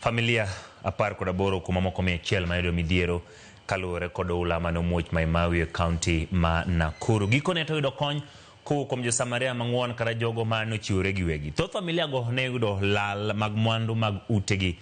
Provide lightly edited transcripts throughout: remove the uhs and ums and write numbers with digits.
Familia apar kod aboro kuma moko 100 mayudo midhiero kaluwore kod oula mane omuoch Mai Mahiu e kaunti ma Nakuru. Gikone to yudo kony kowuok kuom jo-Samaria mang'uon kata jogo mane ochiwore giwegi. Thoth familia go ne yudo lal mag mwandu mag utegi.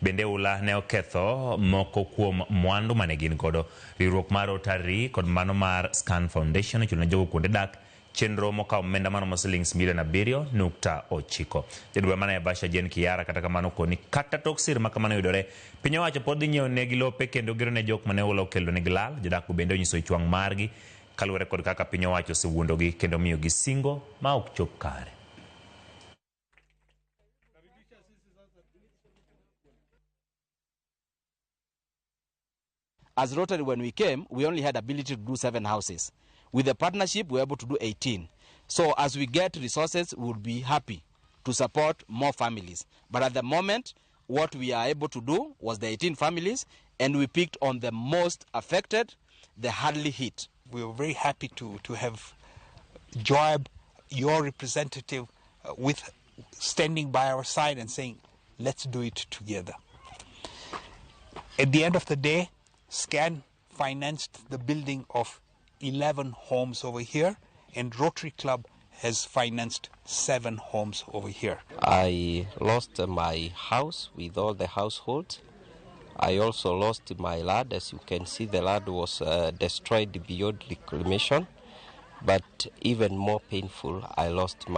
Bende oula ne oketho moko kuom mwandu mane gin godo. Riwruok mar Rotary kod mano mar Scan Foundation ochuno jogo kuonde dak chenro mokawo omenda mano silings milion 7.9. Jadwar mana e Basha Jen Kiara kata kamano koni kata tok sir ma kamano yudore. Piny owacho pod dhi nyiewo negi lope kendo gero ne jok mane oula okelo negi lal. Jodak bende onyiso ichwang' margi kaluwore kod kaka piny owacho osewuondogi kendo miyo gi singo ma ok chop kare. As Rotary, when we came, we only had ability to do 7 houses. With the partnership, we were able to do 18. So as we get resources, we would be happy to support more families. But at the moment, what we are able to do was the 18 families, and we picked on the most affected, the hardly hit. We were very happy to have Joab, your representative, with standing by our side and saying, let's do it together. At the end of the day, SCAN financed the building of 11 homes over here, and Rotary Club has financed 7 homes over here. I lost my house with all the households. I also lost my land. As you can see, the land was destroyed beyond reclamation. But even more painful, I lost my